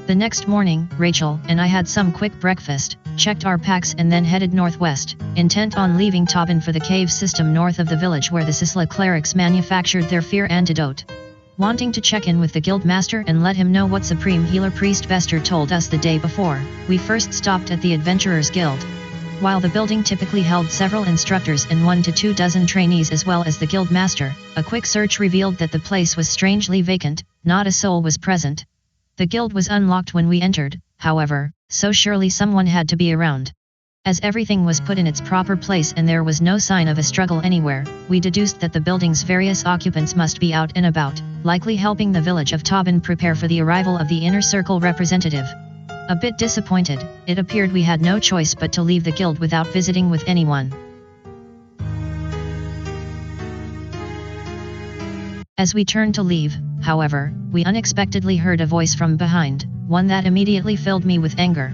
The next morning, Rachel and I had some quick breakfast, checked our packs and then headed northwest, intent on leaving Tabin for the cave system north of the village where the Sisla clerics manufactured their fear antidote. Wanting to check in with the guild master and let him know what Supreme Healer Priest Vester told us the day before, we first stopped at the Adventurers Guild. While the building typically held several instructors and 1 to 2 dozen trainees as well as the guild master, a quick search revealed that the place was strangely vacant, not a soul was present. The guild was unlocked when we entered, however, so surely someone had to be around. As everything was put in its proper place and there was no sign of a struggle anywhere, we deduced that the building's various occupants must be out and about, likely helping the village of Tabin prepare for the arrival of the Inner Circle representative. A bit disappointed, it appeared we had no choice but to leave the guild without visiting with anyone. As we turned to leave, however, we unexpectedly heard a voice from behind, one that immediately filled me with anger.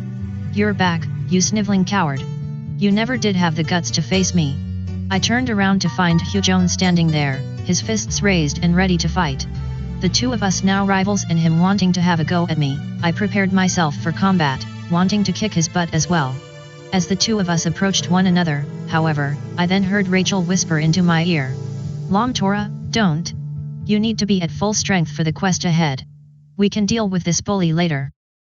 "You're back, you sniveling coward. You never did have the guts to face me." I turned around to find Huelsman standing there, his fists raised and ready to fight. The two of us now rivals and him wanting to have a go at me. I prepared myself for combat, wanting to kick his butt as well. As the two of us approached one another, however, I then heard Rachel whisper into my ear. "Tora, don't. You need to be at full strength for the quest ahead. We can deal with this bully later."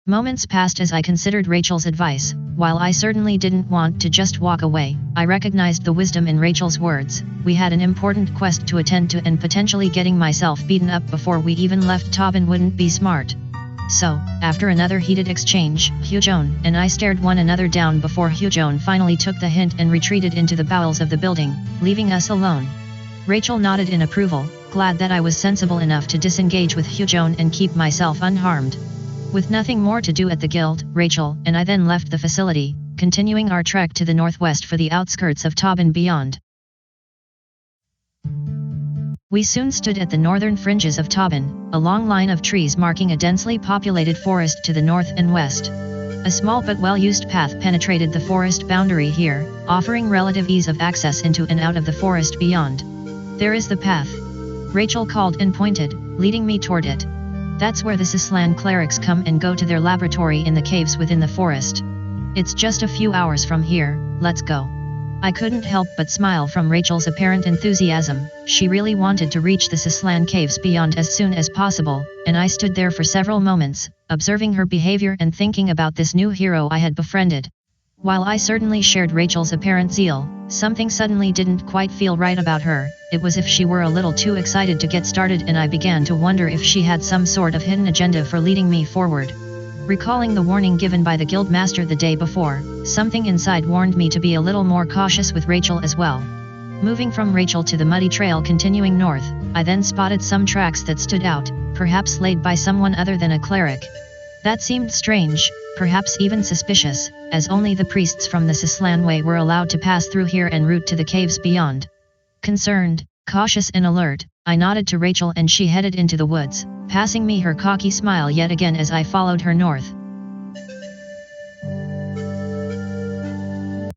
Moments passed as I considered Rachel's advice. While I certainly didn't want to just walk away, I recognized the wisdom in Rachel's words. We had an important quest to attend to and potentially getting myself beaten up before we even left Tabin wouldn't be smart. So, after another heated exchange, Huelsman and I stared one another down before Huelsman finally took the hint and retreated into the bowels of the building, leaving us alone. Rachel nodded in approval, glad that I was sensible enough to disengage with Huelsman and keep myself unharmed. With nothing more to do at the guild, Rachel and I then left the facility, continuing our trek to the northwest for the outskirts of Tabin beyond. We soon stood at the northern fringes of Tabin, a long line of trees marking a densely populated forest to the north and west. A small but well-used path penetrated the forest boundary here, offering relative ease of access into and out of the forest beyond. "There is the path," Rachel called and pointed, leading me toward it. "That's where the Sislan clerics come and go to their laboratory in the caves within the forest. It's just a few hours from here, let's go." I couldn't help but smile from Rachel's apparent enthusiasm. She really wanted to reach the Sislan caves beyond as soon as possible, and I stood there for several moments, observing her behavior and thinking about this new hero I had befriended. While I certainly shared Rachel's apparent zeal, something suddenly didn't quite feel right about her. It was as if she were a little too excited to get started, and I began to wonder if she had some sort of hidden agenda for leading me forward. Recalling the warning given by the guild master the day before, something inside warned me to be a little more cautious with Rachel as well. Moving from Rachel to the muddy trail continuing north, I then spotted some tracks that stood out, perhaps laid by someone other than a cleric. That seemed strange, perhaps even suspicious, as only the priests from the Sislan Way were allowed to pass through here en route to the caves beyond. Concerned, cautious and alert, I nodded to Rachel and she headed into the woods, passing me her cocky smile yet again as I followed her north.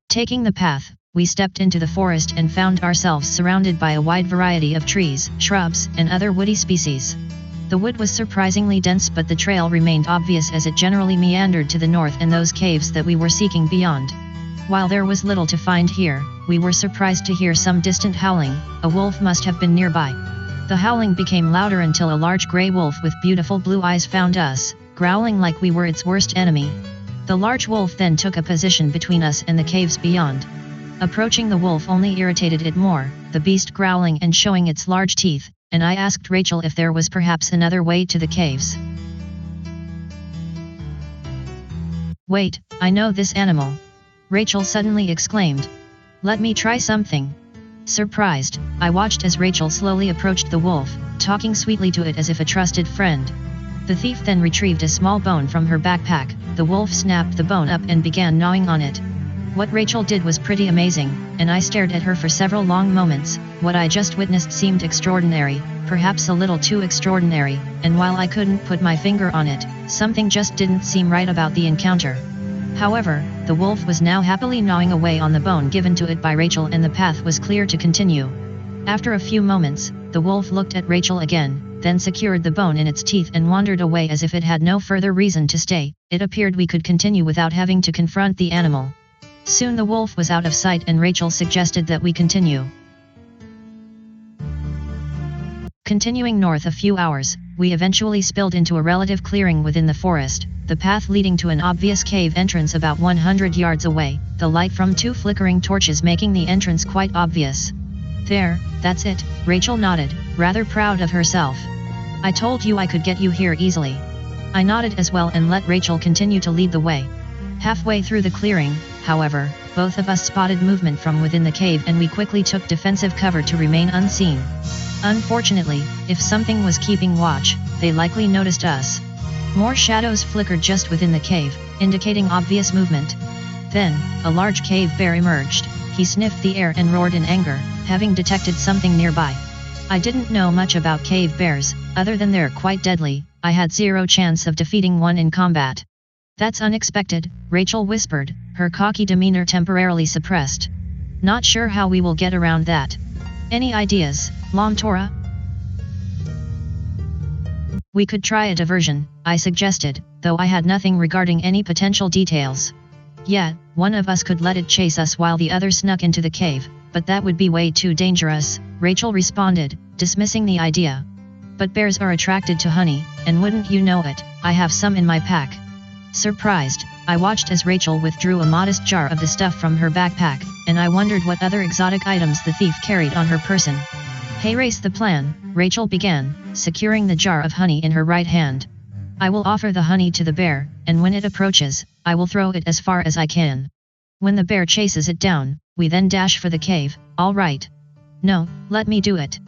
Taking the path, we stepped into the forest and found ourselves surrounded by a wide variety of trees, shrubs, and other woody species. The wood was surprisingly dense, but the trail remained obvious as it generally meandered to the north and those caves that we were seeking beyond. While there was little to find here, we were surprised to hear some distant howling. A wolf must have been nearby. The howling became louder until a large gray wolf with beautiful blue eyes found us, growling like we were its worst enemy. The large wolf then took a position between us and the caves beyond. Approaching the wolf only irritated it more, the beast growling and showing its large teeth, and I asked Rachel if there was perhaps another way to the caves. "Wait, I know this animal," Rachel suddenly exclaimed. "Let me try something." Surprised, I watched as Rachel slowly approached the wolf, talking sweetly to it as if a trusted friend. The thief then retrieved a small bone from her backpack. The wolf snapped the bone up and began gnawing on it. What Rachel did was pretty amazing, and I stared at her for several long moments. What I just witnessed seemed extraordinary, perhaps a little too extraordinary, and while I couldn't put my finger on it, something just didn't seem right about the encounter. However, the wolf was now happily gnawing away on the bone given to it by Rachel and the path was clear to continue. After a few moments, the wolf looked at Rachel again, then secured the bone in its teeth and wandered away as if it had no further reason to stay. It appeared we could continue without having to confront the animal. Soon the wolf was out of sight and Rachel suggested that we continue. Continuing north a few hours, we eventually spilled into a relative clearing within the forest, the path leading to an obvious cave entrance about 100 yards away, the light from 2 flickering torches making the entrance quite obvious. There, that's it, Rachel nodded, rather proud of herself. I told you I could get you here easily. I nodded as well and let Rachel continue to lead the way. Halfway through the clearing, however, both of us spotted movement from within the cave and we quickly took defensive cover to remain unseen. Unfortunately, if something was keeping watch, they likely noticed us. More shadows flickered just within the cave, indicating obvious movement. Then, a large cave bear emerged. He sniffed the air and roared in anger, having detected something nearby. I didn't know much about cave bears, other than they're quite deadly. I had 0 chance of defeating one in combat. That's unexpected, Rachel whispered, her cocky demeanor temporarily suppressed. Not sure how we will get around that. Any ideas, Lamtora? We could try a diversion, I suggested, though I had nothing regarding any potential details. Yeah, one of us could let it chase us while the other snuck into the cave, but that would be way too dangerous, Rachel responded, dismissing the idea. But bears are attracted to honey, and wouldn't you know it, I have some in my pack. Surprised, I watched as Rachel withdrew a modest jar of the stuff from her backpack, and I wondered what other exotic items the thief carried on her person. Hey, race the plan, Rachel began, securing the jar of honey in her right hand. I will offer the honey to the bear, and when it approaches, I will throw it as far as I can. When the bear chases it down, we then dash for the cave, all right? No, let me do it.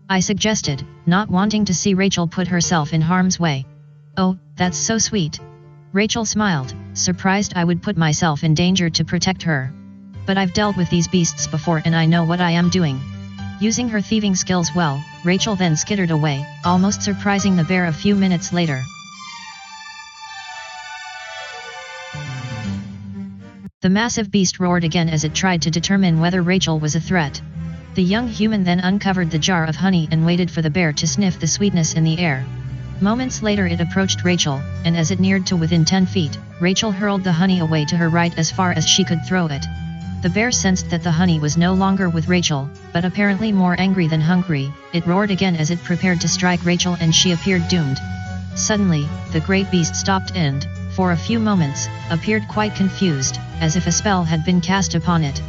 I suggested, not wanting to see Rachel put herself in harm's way. Oh, that's so sweet. Rachel smiled, surprised I would put myself in danger to protect her. But I've dealt with these beasts before and I know what I am doing. Using her thieving skills well, Rachel then skittered away, almost surprising the bear a few minutes later. The massive beast roared again as it tried to determine whether Rachel was a threat. The young human then uncovered the jar of honey and waited for the bear to sniff the sweetness in the air. Moments later it approached Rachel, and as it neared to within 10 feet, Rachel hurled the honey away to her right as far as she could throw it. The bear sensed that the honey was no longer with Rachel, but apparently more angry than hungry. It roared again as it prepared to strike Rachel and she appeared doomed. Suddenly, the great beast stopped and, for a few moments, appeared quite confused, as if a spell had been cast upon it.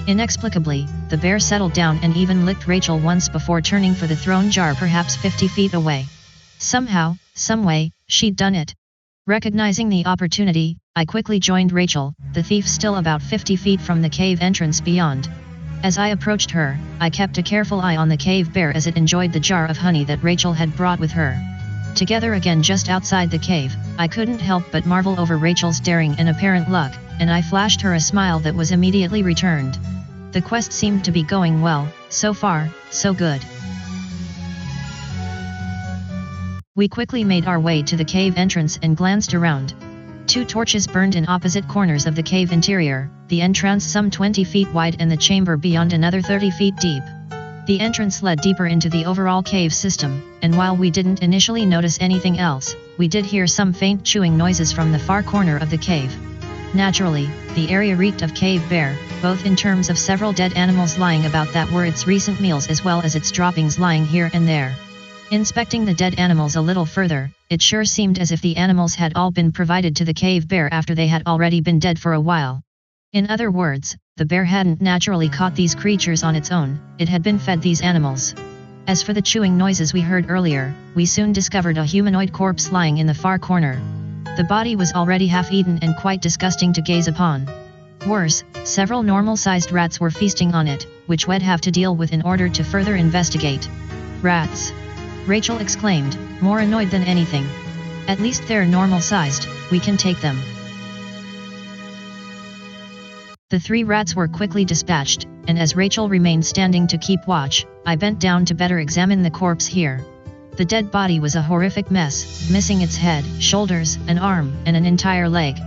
Inexplicably, the bear settled down and even licked Rachel once before turning for the thrown jar perhaps 50 feet away. Somehow, someway, she'd done it. Recognizing the opportunity, I quickly joined Rachel, the thief still about 50 feet from the cave entrance beyond. As I approached her, I kept a careful eye on the cave bear as it enjoyed the jar of honey that Rachel had brought with her. Together again just outside the cave, I couldn't help but marvel over Rachel's daring and apparent luck, and I flashed her a smile that was immediately returned. The quest seemed to be going well, so far, so good. We quickly made our way to the cave entrance and glanced around. 2 torches burned in opposite corners of the cave interior, the entrance some 20 feet wide and the chamber beyond another 30 feet deep. The entrance led deeper into the overall cave system, and while we didn't initially notice anything else, we did hear some faint chewing noises from the far corner of the cave. Naturally, the area reeked of cave bear, both in terms of several dead animals lying about that were its recent meals as well as its droppings lying here and there. Inspecting the dead animals a little further, it sure seemed as if the animals had all been provided to the cave bear after they had already been dead for a while. In other words, the bear hadn't naturally caught these creatures on its own, it had been fed these animals. As for the chewing noises we heard earlier, we soon discovered a humanoid corpse lying in the far corner. The body was already half-eaten and quite disgusting to gaze upon. Worse, several normal-sized rats were feasting on it, which we'd have to deal with in order to further investigate. Rats! Rachel exclaimed, more annoyed than anything. At least they're normal-sized, we can take them. The 3 rats were quickly dispatched, and as Rachel remained standing to keep watch, I bent down to better examine the corpse here. The dead body was a horrific mess, missing its head, shoulders, an arm, and an entire leg.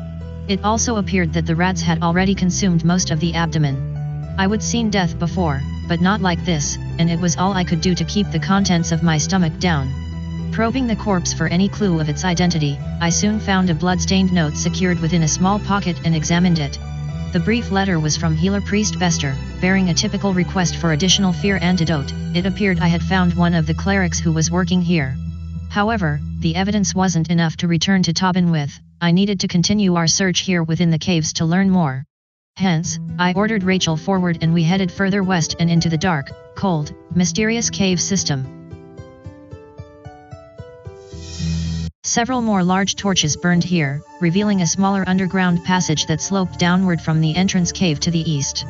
It also appeared that the rats had already consumed most of the abdomen. I would seen death before, but not like this, and it was all I could do to keep the contents of my stomach down. Probing the corpse for any clue of its identity, I soon found a blood-stained note secured within a small pocket and examined it. The brief letter was from healer priest Bester, bearing a typical request for additional fear antidote. It appeared I had found one of the clerics who was working here. However, the evidence wasn't enough to return to Tabin with. I needed to continue our search here within the caves to learn more. Hence, I ordered Rachel forward and we headed further west and into the dark, cold, mysterious cave system. Several more large torches burned here, revealing a smaller underground passage that sloped downward from the entrance cave to the east.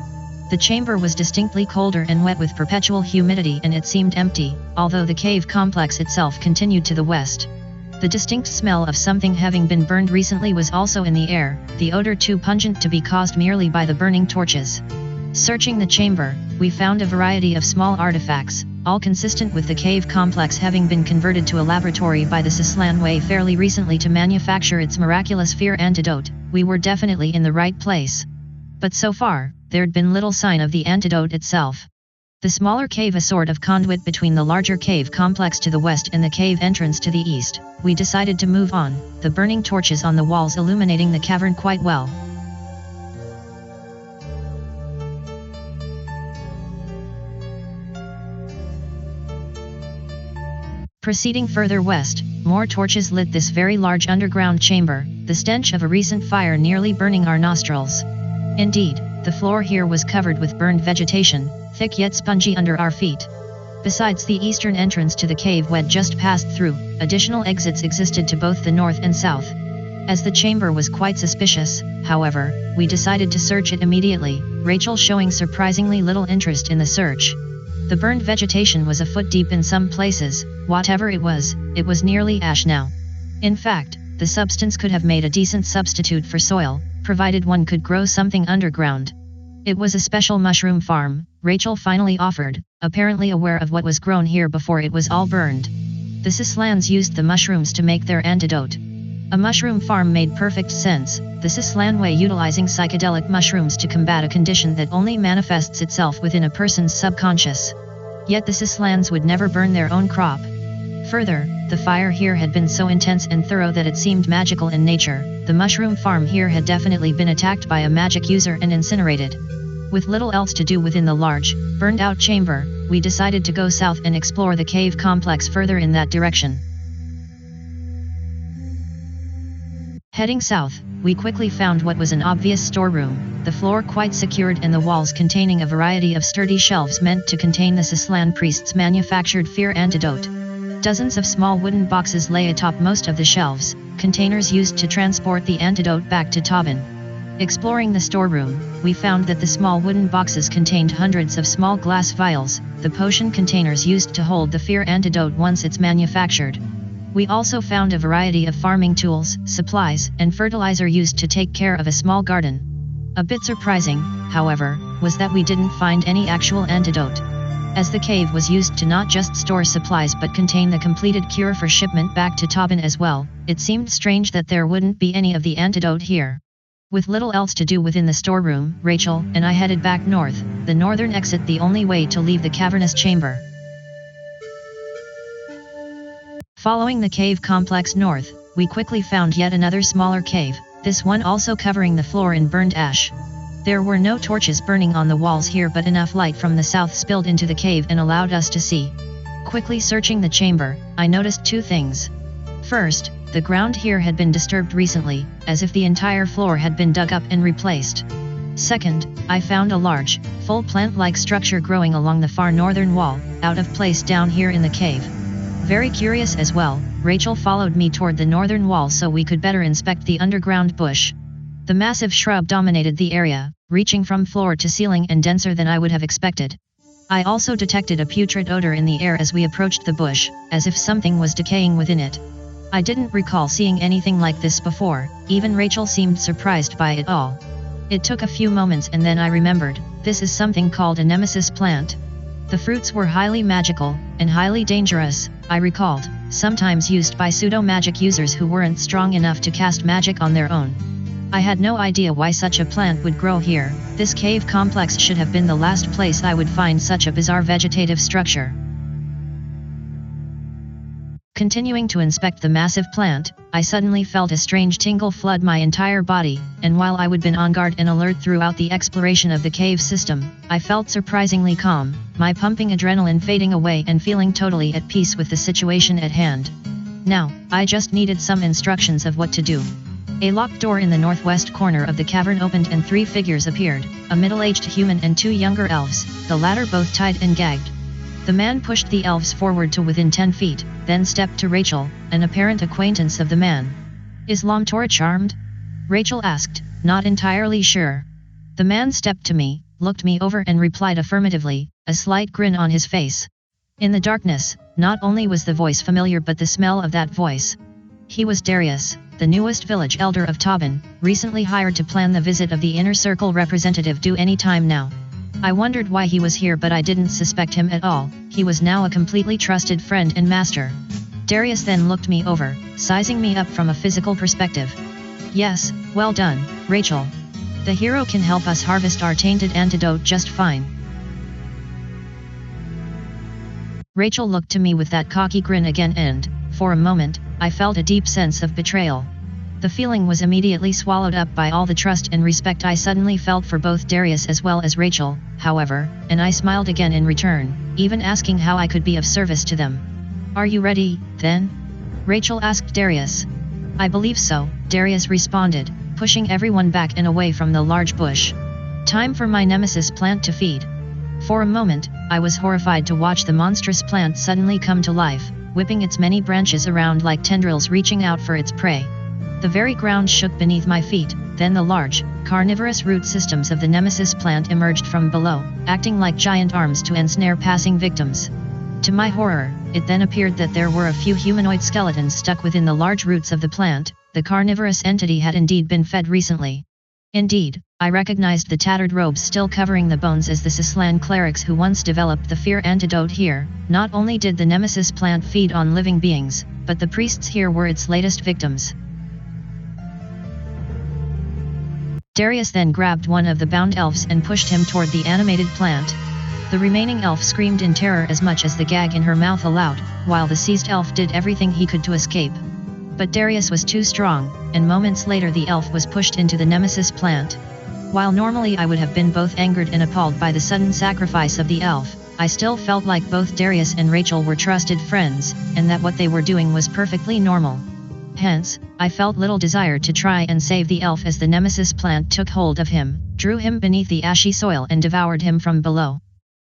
The chamber was distinctly colder and wet with perpetual humidity, and it seemed empty, although the cave complex itself continued to the west. The distinct smell of something having been burned recently was also in the air, the odor too pungent to be caused merely by the burning torches. Searching the chamber, we found a variety of small artifacts, all consistent with the cave complex having been converted to a laboratory by the Huelsman fairly recently to manufacture its miraculous fear antidote. We were definitely in the right place. But so far, there'd been little sign of the antidote itself. The smaller cave, a sort of conduit between the larger cave complex to the west and the cave entrance to the east, we decided to move on, the burning torches on the walls illuminating the cavern quite well. Proceeding further west, more torches lit this very large underground chamber, the stench of a recent fire nearly burning our nostrils. Indeed, the floor here was covered with burned vegetation, thick yet spongy under our feet. Besides the eastern entrance to the cave we'd just passed through, additional exits existed to both the north and south. As the chamber was quite suspicious, however, we decided to search it immediately, Rachel showing surprisingly little interest in the search. The burned vegetation was a foot deep in some places. Whatever it was nearly ash now. In fact, the substance could have made a decent substitute for soil, provided one could grow something underground. It was a special mushroom farm, Rachel finally offered, apparently aware of what was grown here before it was all burned. The Huelsmans used the mushrooms to make their antidote. A mushroom farm made perfect sense, the Huelsman way utilizing psychedelic mushrooms to combat a condition that only manifests itself within a person's subconscious. Yet the Huelsmans would never burn their own crop. Further, the fire here had been so intense and thorough that it seemed magical in nature. The mushroom farm here had definitely been attacked by a magic user and incinerated. With little else to do within the large, burned-out chamber, we decided to go south and explore the cave complex further in that direction. Heading south, we quickly found what was an obvious storeroom, the floor quite secured and the walls containing a variety of sturdy shelves meant to contain the Huelsman priests' manufactured fear antidote. Dozens of small wooden boxes lay atop most of the shelves, containers used to transport the antidote back to Tabin. Exploring the storeroom, we found that the small wooden boxes contained hundreds of small glass vials, the potion containers used to hold the fear antidote once it's manufactured. We also found a variety of farming tools, supplies, and fertilizer used to take care of a small garden. A bit surprising, however, was that we didn't find any actual antidote. As the cave was used to not just store supplies but contain the completed cure for shipment back to Tabin as well, it seemed strange that there wouldn't be any of the antidote here. With little else to do within the storeroom, Rachel and I headed back north, the northern exit the only way to leave the cavernous chamber. Following the cave complex north, we quickly found yet another smaller cave, this one also covering the floor in burned ash. There were no torches burning on the walls here, but enough light from the south spilled into the cave and allowed us to see. Quickly searching the chamber, I noticed two things. First, the ground here had been disturbed recently, as if the entire floor had been dug up and replaced. Second, I found a large, full plant-like structure growing along the far northern wall, out of place down here in the cave. Very curious as well, Rachel followed me toward the northern wall so we could better inspect the underground bush. The massive shrub dominated the area, reaching from floor to ceiling and denser than I would have expected. I also detected a putrid odor in the air as we approached the bush, as if something was decaying within it. I didn't recall seeing anything like this before, even Rachel seemed surprised by it all. It took a few moments and then I remembered, this is something called a nemesis plant. The fruits were highly magical, and highly dangerous, I recalled, sometimes used by pseudo-magic users who weren't strong enough to cast magic on their own. I had no idea why such a plant would grow here. This cave complex should have been the last place I would find such a bizarre vegetative structure. Continuing to inspect the massive plant, I suddenly felt a strange tingle flood my entire body, and while I would been on guard and alert throughout the exploration of the cave system, I felt surprisingly calm, my pumping adrenaline fading away and feeling totally at peace with the situation at hand. Now, I just needed some instructions of what to do. A locked door in the northwest corner of the cavern opened and 3 figures appeared, a middle-aged human and 2 younger elves, the latter both tied and gagged. The man pushed the elves forward to within 10 feet, then stepped to Rachel, an apparent acquaintance of the man. "Is Lomtora charmed?" Rachel asked, not entirely sure. The man stepped to me, looked me over and replied affirmatively, a slight grin on his face. In the darkness, not only was the voice familiar but the smell of that voice. He was Darius, the newest village elder of Tabin, recently hired to plan the visit of the Inner Circle representative due any time now. I wondered why he was here but I didn't suspect him at all. He was now a completely trusted friend and master. Darius then looked me over, sizing me up from a physical perspective. "Yes, well done, Rachel. The hero can help us harvest our tainted antidote just fine." Rachel looked to me with that cocky grin again and, for a moment, I felt a deep sense of betrayal. The feeling was immediately swallowed up by all the trust and respect I suddenly felt for both Darius as well as Rachel, however, and I smiled again in return, even asking how I could be of service to them. "Are you ready, then?" Rachel asked Darius. "I believe so," Darius responded, pushing everyone back and away from the large bush. "Time for my nemesis plant to feed." For a moment, I was horrified to watch the monstrous plant suddenly come to life, whipping its many branches around like tendrils reaching out for its prey. The very ground shook beneath my feet, then the large, carnivorous root systems of the nemesis plant emerged from below, acting like giant arms to ensnare passing victims. To my horror, it then appeared that there were a few humanoid skeletons stuck within the large roots of the plant. The carnivorous entity had indeed been fed recently. Indeed, I recognized the tattered robes still covering the bones as the Sislan clerics who once developed the fear antidote here. Not only did the nemesis plant feed on living beings, but the priests here were its latest victims. Darius then grabbed one of the bound elves and pushed him toward the animated plant. The remaining elf screamed in terror as much as the gag in her mouth allowed, while the seized elf did everything he could to escape. But Darius was too strong, and moments later the elf was pushed into the nemesis plant. While normally I would have been both angered and appalled by the sudden sacrifice of the elf, I still felt like both Darius and Rachel were trusted friends, and that what they were doing was perfectly normal. Hence, I felt little desire to try and save the elf as the nemesis plant took hold of him, drew him beneath the ashy soil and devoured him from below.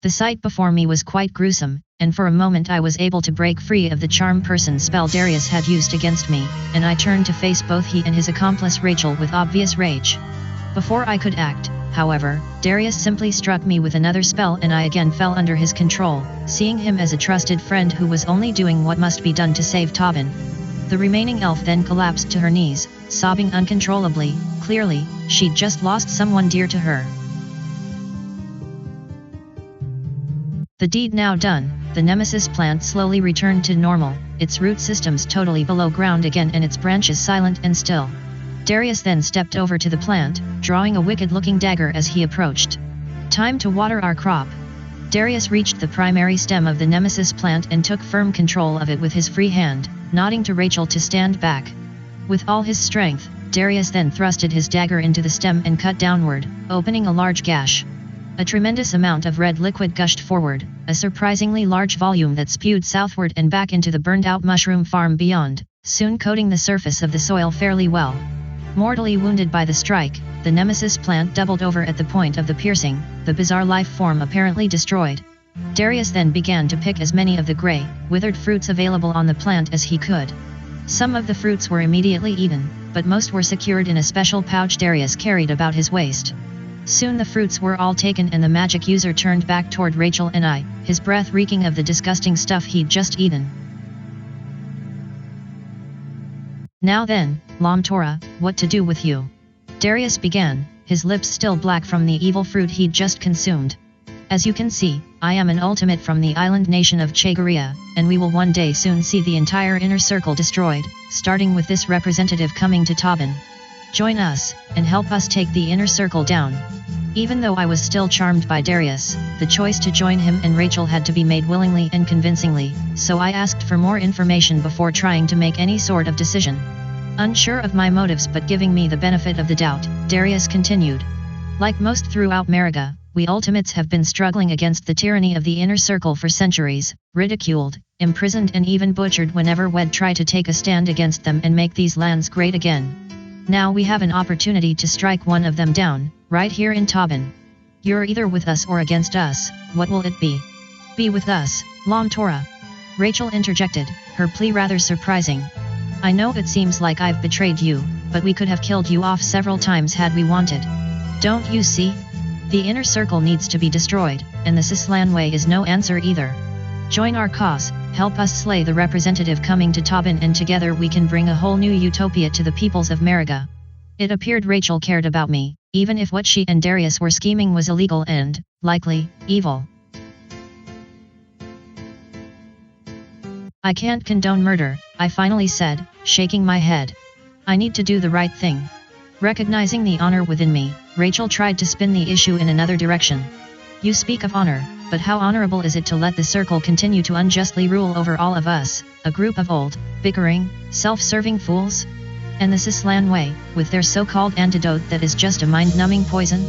The sight before me was quite gruesome, and for a moment I was able to break free of the charm person spell Darius had used against me, and I turned to face both he and his accomplice Rachel with obvious rage. Before I could act, however, Darius simply struck me with another spell and I again fell under his control, seeing him as a trusted friend who was only doing what must be done to save Tabin. The remaining elf then collapsed to her knees, sobbing uncontrollably. Clearly, she'd just lost someone dear to her. The deed now done, the nemesis plant slowly returned to normal, its root systems totally below ground again and its branches silent and still. Darius then stepped over to the plant, drawing a wicked-looking dagger as he approached. "Time to water our crop." Darius reached the primary stem of the nemesis plant and took firm control of it with his free hand, nodding to Rachel to stand back. With all his strength, Darius then thrusted his dagger into the stem and cut downward, opening a large gash. A tremendous amount of red liquid gushed forward, a surprisingly large volume that spewed southward and back into the burned-out mushroom farm beyond, soon coating the surface of the soil fairly well. Mortally wounded by the strike, the nemesis plant doubled over at the point of the piercing, the bizarre life form apparently destroyed. Darius then began to pick as many of the gray, withered fruits available on the plant as he could. Some of the fruits were immediately eaten, but most were secured in a special pouch Darius carried about his waist. Soon the fruits were all taken and the magic user turned back toward Rachel and I, his breath reeking of the disgusting stuff he'd just eaten. "Now then, Lomtora, what to do with you?" Darius began, his lips still black from the evil fruit he'd just consumed. "As you can see, I am an ultimate from the island nation of Chagaria, and we will one day soon see the entire inner circle destroyed, starting with this representative coming to Tabin. Join us, and help us take the inner circle down. Even though I was still charmed by Darius, the choice to join him and Rachel had to be made willingly and convincingly, so I asked for more information before trying to make any sort of decision. Unsure of my motives but giving me the benefit of the doubt, Darius continued. Like most throughout Mariga, we Ultimates have been struggling against the tyranny of the inner circle for centuries, ridiculed, imprisoned and even butchered whenever we'd try to take a stand against them and make these lands great again. Now we have an opportunity to strike one of them down, right here in Tabin. You're either with us or against us, what will it be? Be with us, Lam Tora. Rachel interjected, her plea rather surprising. I know it seems like I've betrayed you, but we could have killed you off several times had we wanted. Don't you see? The inner circle needs to be destroyed, and the Sislan way is no answer either. Join our cause, help us slay the representative coming to Tabin, and together we can bring a whole new utopia to the peoples of Mariga. It appeared Rachel cared about me, even if what she and Darius were scheming was illegal and, likely, evil. I can't condone murder, I finally said, shaking my head. I need to do the right thing. Recognizing the honor within me, Rachel tried to spin the issue in another direction. You speak of honor, but how honorable is it to let the circle continue to unjustly rule over all of us, a group of old, bickering, self-serving fools? And the Sislan way, with their so-called antidote that is just a mind-numbing poison?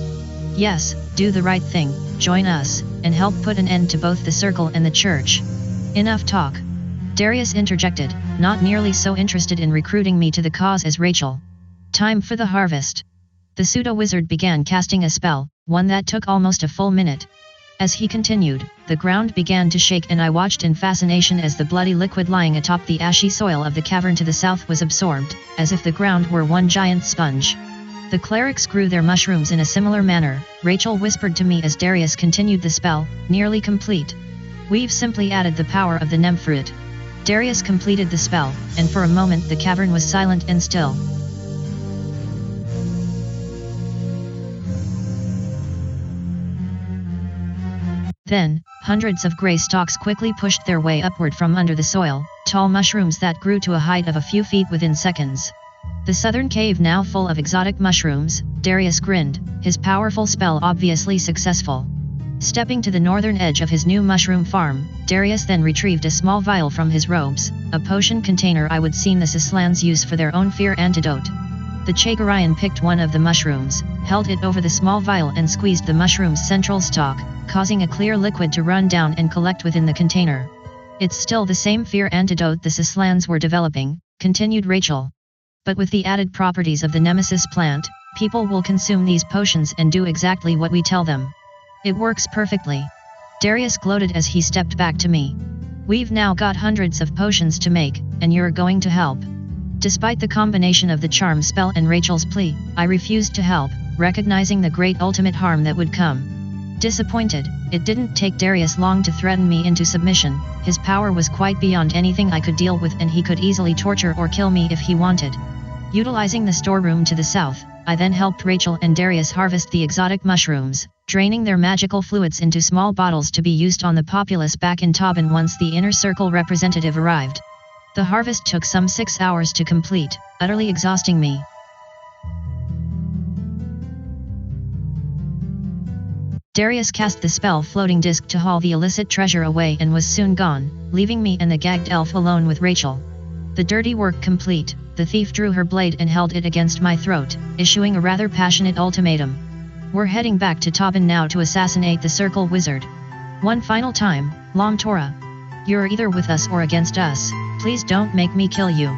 Yes, do the right thing, join us, and help put an end to both the circle and the church. Enough talk. Darius interjected, not nearly so interested in recruiting me to the cause as Rachel. Time for the harvest. The pseudo-wizard began casting a spell, one that took almost a full minute. As he continued, the ground began to shake and I watched in fascination as the bloody liquid lying atop the ashy soil of the cavern to the south was absorbed, as if the ground were one giant sponge. The clerics grew their mushrooms in a similar manner, Rachel whispered to me as Darius continued the spell, nearly complete. We've simply added the power of the Nemphrit. Darius completed the spell, and for a moment the cavern was silent and still. Then, hundreds of grey stalks quickly pushed their way upward from under the soil, tall mushrooms that grew to a height of a few feet within seconds. The southern cave now full of exotic mushrooms, Darius grinned, his powerful spell obviously successful. Stepping to the northern edge of his new mushroom farm, Darius then retrieved a small vial from his robes, a potion container I would seen the Sislans use for their own fear antidote. The Chagarian picked one of the mushrooms, held it over the small vial and squeezed the mushroom's central stalk, causing a clear liquid to run down and collect within the container. It's still the same fear antidote the Sislans were developing, continued Rachel. But with the added properties of the Nemesis plant, people will consume these potions and do exactly what we tell them. It works perfectly. Darius gloated as he stepped back to me. We've now got hundreds of potions to make, and you're going to help. Despite the combination of the charm spell and Rachel's plea, I refused to help, recognizing the great ultimate harm that would come. Disappointed, it didn't take Darius long to threaten me into submission. His power was quite beyond anything I could deal with and he could easily torture or kill me if he wanted. Utilizing the storeroom to the south, I then helped Rachel and Darius harvest the exotic mushrooms, draining their magical fluids into small bottles to be used on the populace back in Tabin once the inner circle representative arrived. The harvest took some 6 hours to complete, utterly exhausting me. Darius cast the spell floating disc to haul the illicit treasure away and was soon gone, leaving me and the gagged elf alone with Rachel. The dirty work complete, the thief drew her blade and held it against my throat, issuing a rather passionate ultimatum. We're heading back to Tabin now to assassinate the Circle Wizard. One final time, Lam Tora. You're either with us or against us, please don't make me kill you.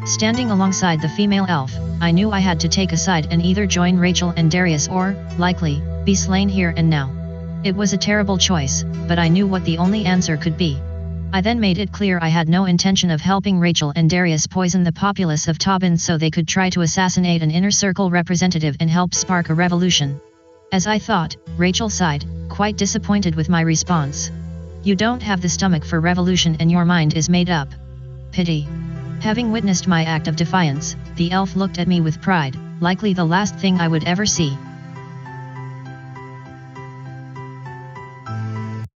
Standing alongside the female elf, I knew I had to take a side and either join Rachel and Darius or, likely, be slain here and now. It was a terrible choice, but I knew what the only answer could be. I then made it clear I had no intention of helping Rachel and Darius poison the populace of Tabin so they could try to assassinate an inner circle representative and help spark a revolution. As I thought, Rachel sighed, quite disappointed with my response. You don't have the stomach for revolution and your mind is made up. Pity. Having witnessed my act of defiance, the elf looked at me with pride, likely the last thing I would ever see.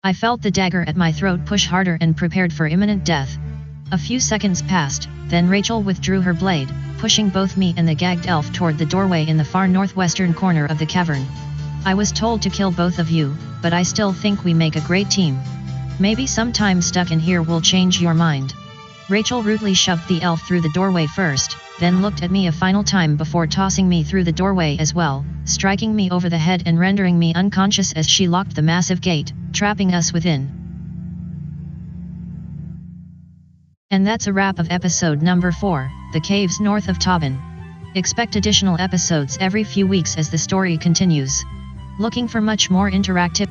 I felt the dagger at my throat push harder and prepared for imminent death. A few seconds passed, then Rachel withdrew her blade, pushing both me and the gagged elf toward the doorway in the far northwestern corner of the cavern. I was told to kill both of you, but I still think we make a great team. Maybe some time stuck in here will change your mind. Rachel rudely shoved the elf through the doorway first, then looked at me a final time before tossing me through the doorway as well, striking me over the head and rendering me unconscious as she locked the massive gate, trapping us within. And that's a wrap of episode number 4, The Caves North of Tabin. Expect additional episodes every few weeks as the story continues. Looking for much more interactive